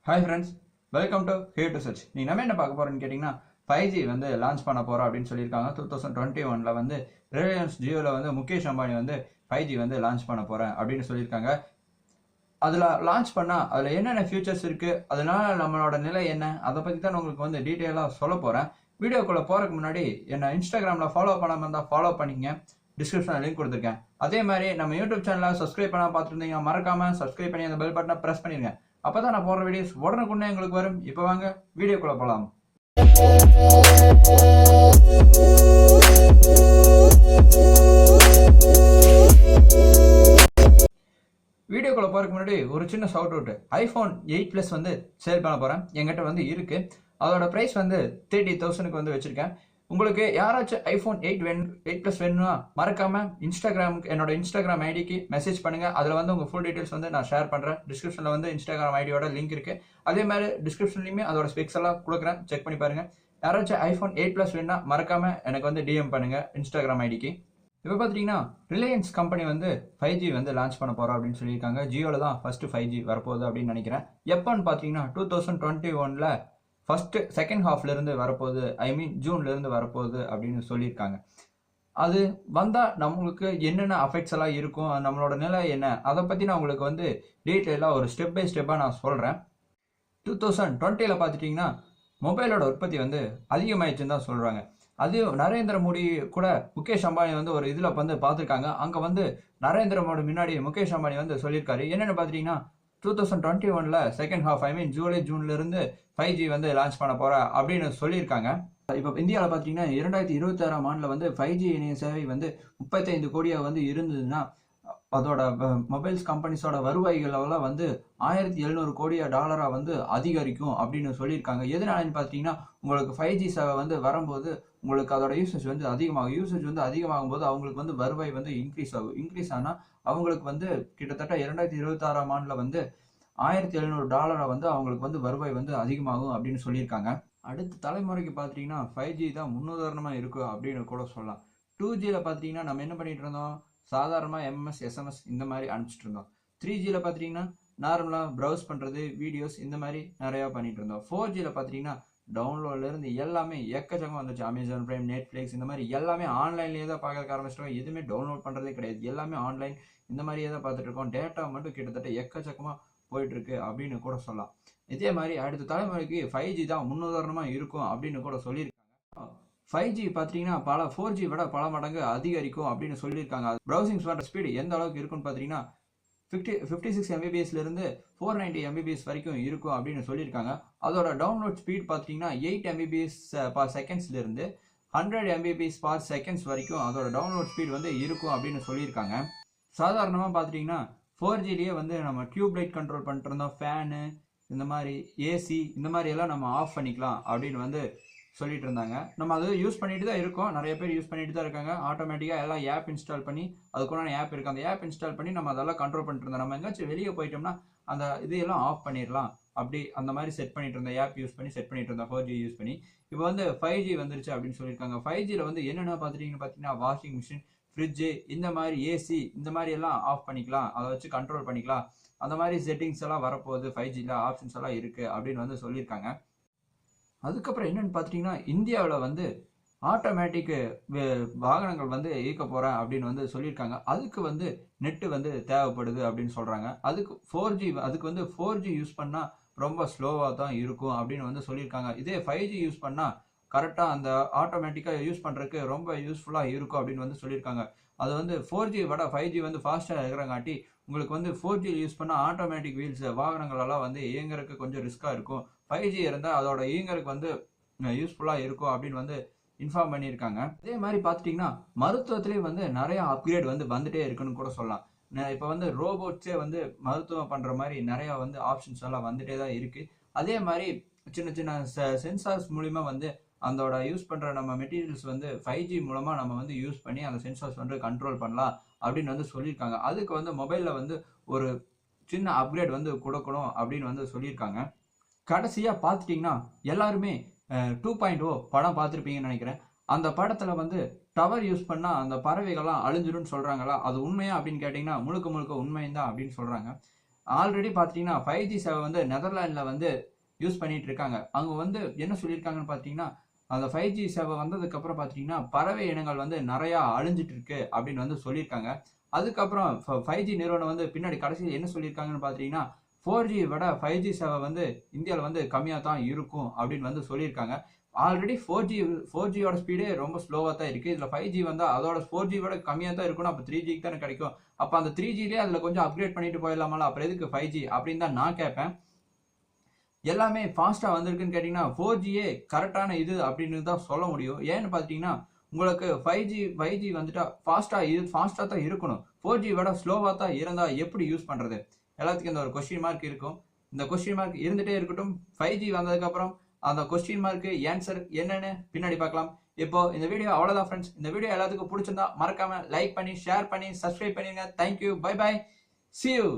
Hi friends, welcome to Here to Search. நீ நம்ம என்ன பார்க்க போறோம்னு கேட்டிங்கன்னா 5G வந்து லான்ச் பண்ண போறோம் அப்படின்னு சொல்லியிருக்காங்க. 2021ல வந்து ரிலையன்ஸ் ஜியோல வந்து முகேஷ் அம்பானி வந்து 5G வந்து லான்ச் பண்ண போறேன் அப்படின்னு சொல்லியிருக்காங்க. அதில் லான்ச் பண்ணால் அதில் என்னென்ன ஃபியூச்சர்ஸ் இருக்குது, அதனால நம்மளோட நிலை என்ன, அதை பற்றி தான் உங்களுக்கு வந்து டீட்டெயிலாக சொல்ல போகிறேன். வீடியோக்குள்ளே போகிறதுக்கு முன்னாடி என்னை இன்ஸ்டாகிராமில் ஃபாலோ பண்ணாமல் இருந்தால் ஃபாலோ பண்ணிங்க, டிஸ்கிரிப்ஷனில் லிங்க் கொடுத்துருக்கேன். அதே மாதிரி நம்ம யூடியூப் சேனலை சப்ஸ்கிரைப் பண்ணால் பார்த்துருந்தீங்கன்னா மறக்காமல் சப்ஸ்கிரைப் பண்ணி அந்த பெல் பட்டனை ப்ரெஸ் பண்ணிடுங்க. அப்போ தான் நான் போடுற வீடியோஸ் உடனுக்குன்னே எங்களுக்கு வரும். இப்போ வாங்க வீடியோக்குள்ளே போகலாம். வீடியோக்குள்ள போறதுக்கு முன்னாடி ஒரு சின்ன ஷவுட் அவுட். iPhone 8 Plus வந்து சேல் பண்ண போறேன். என்கிட்ட வந்து இருக்கு. அதோட பிரைஸ் வந்து 30,000க்கு வந்து வச்சிருக்கேன். உங்களுக்கு யாராச்சும் iPhone 8 Plus வேணும்னா மறக்காம என்னோட இன்ஸ்டாகிராம் ஐடிக்கு மெசேஜ் பண்ணுங்க. அதுல வந்து உங்க ஃபுல் டீடைல்ஸ் வந்து நான் ஷேர் பண்றேன். டிஸ்கிரிப்ஷன்ல வந்து இன்ஸ்டாகிராம் ஐடியோட லிங்க் இருக்கு. அதே மாதிரி டிஸ்கிரிப்ஷன்லயுமே அதோட ஸ்பெக்ஸ் எல்லாம் கொடுக்குறேன், செக் பண்ணி பாருங்க. யாராச்சும் iPhone 8 Plus வேணும்னா மறக்காம எனக்கு வந்து DM பண்ணுங்க இன்ஸ்டாகிராம் ஐடிக்கு. இப்போ பார்த்தீங்கன்னா ரிலையன்ஸ் கம்பெனி வந்து 5G வந்து லான்ச் பண்ண போகிறோம் அப்படின்னு சொல்லியிருக்காங்க. ஜியோவில் தான் ஃபஸ்ட்டு 5G வரப்போகுது அப்படின்னு நினைக்கிறேன். எப்போன்னு பார்த்தீங்கன்னா 2021ல் செகண்ட் ஹாஃப்லேருந்து வரப்போகுது, ஜூன்லேருந்து வரப்போகுது அப்படின்னு சொல்லியிருக்காங்க. அது வந்தால் நம்மளுக்கு என்னென்ன அஃபெக்ட்ஸ் எல்லாம் இருக்கும், நம்மளோட நிலை என்ன, அதை பற்றி நான் உங்களுக்கு வந்து டீட்டெயிலாக ஒரு ஸ்டெப் பை ஸ்டெப்பாக நான் சொல்கிறேன். 2020ல் பார்த்துட்டிங்கன்னா மொபைலோட உற்பத்தி வந்து அதிகமாயிடுச்சுன்னு தான் சொல்கிறாங்க. அது நரேந்திர மோடி கூட முகேஷ் அம்பானி வந்து ஒரு இதில் வந்து பார்த்துருக்காங்க. அங்கே வந்து நரேந்திர மோடி முன்னாடி முகேஷ் அம்பானி வந்து சொல்லியிருக்காரு. என்னென்னு பார்த்தீங்கன்னா 2021ல் செகண்ட் ஹாஃப் ஜூன்லேருந்து 5G வந்து லான்ச் பண்ண போகிறா அப்படின்னு சொல்லியிருக்காங்க. இப்போ இந்தியாவில் பார்த்தீங்கன்னா 2026ஆம் ஆண்டில் வந்து 5G இணைய சேவை வந்து 35 கோடியாக வந்து இருந்ததுன்னா அதோட மொபைல்ஸ் கம்பெனிஸோட வருவாய்களெல்லாம் வந்து 1700 கோடியா டாலரா வந்து அதிகரிக்கும் அப்படின்னு சொல்லியிருக்காங்க. எதனாலன்னு பார்த்தீங்கன்னா உங்களுக்கு 5G சேவை வந்து வரும்போது உங்களுக்கு அதோட யூசேஜ் வந்து அதிகமாகும். யூசேஜ் வந்து அதிகமாகும் போது அவங்களுக்கு வந்து வருவாய் வந்து இன்க்ரீஸ் ஆகும். இன்க்ரீஸ் ஆனால் அவங்களுக்கு வந்து கிட்டத்தட்ட 2026ஆம் ஆண்டில் வந்து 1700 டாலரை வந்து அவங்களுக்கு வந்து வருவாய் வந்து அதிகமாகும் அப்படின்னு சொல்லியிருக்காங்க. அடுத்த தலைமுறைக்கு பார்த்தீங்கன்னா 5G தான் முன்னுதாரணமாக இருக்கும் அப்படின்னு கூட சொல்லலாம். 2Gயில் பார்த்தீங்கன்னா நம்ம என்ன பண்ணிட்டு இருந்தோம், சாதாரணமாக MMS SMS இந்த மாதிரி அனுப்பிச்சிட்டு இருந்தோம். 3Gயில் பார்த்தீங்கன்னா நார்மலாக ப்ரௌஸ் பண்ணுறது, வீடியோஸ் இந்த மாதிரி நிறையா பண்ணிட்டு இருந்தோம். 4Gயில் பார்த்தீங்கன்னா டவுன்லோட்லேருந்து எல்லாமே எக்கச்சக்கம் வந்துச்சு. அமேசான் பிரைம், நெட்ஃப்ளிக்ஸ் இந்த மாதிரி எல்லாமே ஆன்லைன்லேயே தான் பார்க்க ஆரம்பிச்சிட்டோம். எதுவுமே டவுன்லோட் பண்ணுறதே கிடையாது, எல்லாமே ஆன்லைன் இந்த மாதிரியே தான் பார்த்துட்டு இருக்கோம். டேட்டா மட்டும் கிட்டத்தட்ட எக்கச்சக்கமாக போயிட்டு இருக்கு அப்படின்னு கூட சொல்லலாம். இதே மாதிரி அடுத்த தலைமுறைக்கு 5G தான் முன்னுதாரணமாக இருக்கும் அப்படின்னு கூட சொல்லியிருக்காங்க. 5G பார்த்தீங்கன்னா 4G விட பல மடங்கு அதிகரிக்கும் அப்படின்னு சொல்லியிருக்காங்க. ப்ரௌசிங் ஸ்பீடு எந்த அளவுக்கு இருக்குன்னு பார்த்தீங்கன்னா 56 MBPSலேருந்து 490 MBPS வரைக்கும் இருக்கும் அப்படின்னு சொல்லியிருக்காங்க. அதோட டவுன்லோட் ஸ்பீட் பார்த்தீங்கன்னா 8 MBPS per செகண்ட்ஸ்லேருந்து 100 MBPS per seconds வரைக்கும் அதோட டவுன்லோட் ஸ்பீட் வந்து இருக்கும் அப்படின்னு சொல்லியிருக்காங்க. சாதாரணமாக பார்த்துட்டிங்கன்னா 4Gலேயே வந்து நம்ம டியூப் லைட் கண்ட்ரோல் பண்ணிட்டு இருந்தோம், ஃபேனு இந்த மாதிரி ஏசி இந்த மாதிரி எல்லாம் நம்ம ஆஃப் பண்ணிக்கலாம் அப்படின்னு வந்து சொல்லிட்டு இருந்தாங்க. நம்ம அது யூஸ் பண்ணிட்டு தான் இருக்கோம், நிறைய பேர் யூஸ் பண்ணிட்டு தான் இருக்காங்க. ஆட்டோமேட்டிக்காக எல்லாம் ஆப் இன்ஸ்டால் பண்ணி அதுக்குள்ளான ஆப் இருக்குது, அந்த ஆப் இன்ஸ்டால் பண்ணி நம்ம அதெல்லாம் கண்ட்ரோல் பண்ணிட்டு இருந்தோம். நம்ம எங்கேயாச்சும் வெளியே போயிட்டோம்னா அந்த இதையெல்லாம் ஆஃப் பண்ணிடலாம், அப்படி அந்த மாதிரி செட் பண்ணிட்டு இருந்தோம், ஆப் யூஸ் பண்ணி செட் பண்ணிட்டு இருந்தோம் 4G யூஸ் பண்ணி. இப்போ வந்து 5G வந்துருச்சு அப்படின்னு சொல்லியிருக்காங்க. 5Gயில் வந்து என்னென்ன பார்த்தீங்கன்னா வாஷிங் மிஷின், ஃப்ரிட்ஜு இந்த மாதிரி ஏசி இந்த மாதிரி எல்லாம் ஆஃப் பண்ணிக்கலாம், அதை வச்சு கண்ட்ரோல் பண்ணிக்கலாம். அந்த மாதிரி செட்டிங்ஸ் எல்லாம் வரப்போகுது, 5Gயில் ஆப்ஷன்ஸ் எல்லாம் இருக்குது அப்படின்னு வந்து சொல்லியிருக்காங்க. அதுக்கப்புறம் என்னென்னு பார்த்தீங்கன்னா இந்தியாவில் வந்து ஆட்டோமேட்டிக் வாகனங்கள் வந்து இயக்க போகிறேன் அப்படின்னு வந்து சொல்லியிருக்காங்க. அதுக்கு வந்து நெட்டு வந்து தேவைப்படுது அப்படின்னு சொல்கிறாங்க. அதுக்கு 4G யூஸ் பண்ணால் ரொம்ப ஸ்லோவாக தான் இருக்கும் அப்படின்னு வந்து சொல்லியிருக்காங்க. இதே 5G யூஸ் பண்ணால் கரெக்டாக அந்த ஆட்டோமேட்டிக்காக யூஸ் பண்ணுறதுக்கு ரொம்ப யூஸ்ஃபுல்லாக இருக்கும் அப்படின்னு வந்து சொல்லியிருக்காங்க. அது வந்து 4G விட 5G வந்து ஃபாஸ்ட்டாக இருக்கிறங்காட்டி உங்களுக்கு வந்து 4G யூஸ் பண்ணால் ஆட்டோமேட்டிக் வீல்ஸ் வாகனங்களெல்லாம் வந்து இயங்குறதுக்கு கொஞ்சம் ரிஸ்க்காக இருக்கும். 5G இருந்தால் அதோட இயங்குறதுக்கு வந்து யூஸ்ஃபுல்லாக இருக்கும் அப்படின்னு வந்து இன்ஃபார்ம் பண்ணியிருக்காங்க. அதே மாதிரி பார்த்துட்டிங்கன்னா மருத்துவத்திலே வந்து நிறைய அப்கிரேட் வந்து வந்துட்டே இருக்குன்னு கூட சொல்லலாம். இப்போ வந்து ரோபோட்ஸே வந்து மருத்துவம் பண்ணுற மாதிரி நிறையா வந்து ஆப்ஷன்ஸ் எல்லாம் வந்துட்டே தான் இருக்குது. அதே மாதிரி சின்ன சின்ன சென்சார்ஸ் மூலிமா வந்து அதோட யூஸ் பண்ணுற நம்ம மெட்டீரியல்ஸ் வந்து 5G மூலமாக நம்ம வந்து யூஸ் பண்ணி அந்த சென்சார்ஸ் வந்து கண்ட்ரோல் பண்ணலாம் அப்படின்னு வந்து சொல்லியிருக்காங்க. அதுக்கு வந்து மொபைலில் வந்து ஒரு சின்ன அப்கிரேட் வந்து கொடுக்கணும் அப்படின்னு வந்து சொல்லியிருக்காங்க. கடைசியாக பார்த்துட்டிங்கன்னா எல்லாருமே 2.0 படம் பார்த்துருப்பீங்கன்னு நினைக்கிறேன். அந்த படத்தில் வந்து டவர் யூஸ் பண்ணால் அந்த பறவைகள்லாம் அழிஞ்சிரும்னு சொல்கிறாங்களா, அது உண்மையா அப்படின்னு கேட்டிங்கன்னா முழுக்க முழுக்க உண்மைதான் அப்படின்னு சொல்கிறாங்க. ஆல்ரெடி பார்த்தீங்கன்னா 5G சேவை வந்து நெதர்லாண்டில் வந்து யூஸ் பண்ணிட்டு இருக்காங்க. அவங்க வந்து என்ன சொல்லியிருக்காங்கன்னு பார்த்தீங்கன்னா, அந்த 5G சேவை வந்ததுக்கப்புறம் பார்த்தீங்கன்னா, பறவை இனங்கள் வந்து நிறையா அழிஞ்சிட்டு இருக்கு அப்படின்னு வந்து சொல்லியிருக்காங்க. அதுக்கப்புறம் 5G நிறுவனம் வந்து பின்னாடி கடைசியில் என்ன சொல்லியிருக்காங்கன்னு பார்த்தீங்கன்னா, 4G விட 5G சேவை வந்து இந்தியாவில் வந்து கம்மியாக தான் இருக்கும் அப்படின்னு வந்து சொல்லியிருக்காங்க. ஆல்ரெடி 4Gயோட ஸ்பீடே ரொம்ப ஸ்லோவாக தான் இருக்குது. இதில் 5G வந்தால் அதோட 4G விட கம்மியாக தான் இருக்கணும். அப்போ 3Gக்கு தானே கிடைக்கும். அப்போ அந்த 3Gலேயே அதில் கொஞ்சம் அப்கிரேட் பண்ணிட்டு போயிடலாமல, அப்புறம் எதுக்கு 5G அப்படின்னு தான் நான் கேட்பேன். எல்லாமே ஃபாஸ்ட்டாக வந்திருக்குன்னு கேட்டிங்கன்னா 4Gயே கரெக்டான இது அப்படின்னு தான் சொல்ல முடியும். ஏன்னு பார்த்தீங்கன்னா உங்களுக்கு 5G வந்துட்டா ஃபாஸ்ட்டாக தான் இருக்கணும். 4G விட ஸ்லோவாக தான் இருந்தால் எப்படி யூஸ் பண்ணுறது? எல்லாத்துக்கும் இந்த ஒரு கொஸ்டின் மார்க் இருக்கும். இந்த கொஸ்டின் மார்க் இருந்துகிட்டே இருக்கட்டும். 5G வந்ததுக்கப்புறம் அந்த கொஸ்டின் மார்க்கு ஆன்சர் என்னன்னு பின்னாடி பார்க்கலாம். இப்போ இந்த வீடியோ அவ்வளோதான் ஃப்ரெண்ட்ஸ். இந்த வீடியோ எல்லாத்துக்கும் பிடிச்சிருந்தா மறக்காம லைக் பண்ணி, ஷேர் பண்ணி, சப்ஸ்கிரைப் பண்ணிடுங்க. Thank you, bye bye, see you.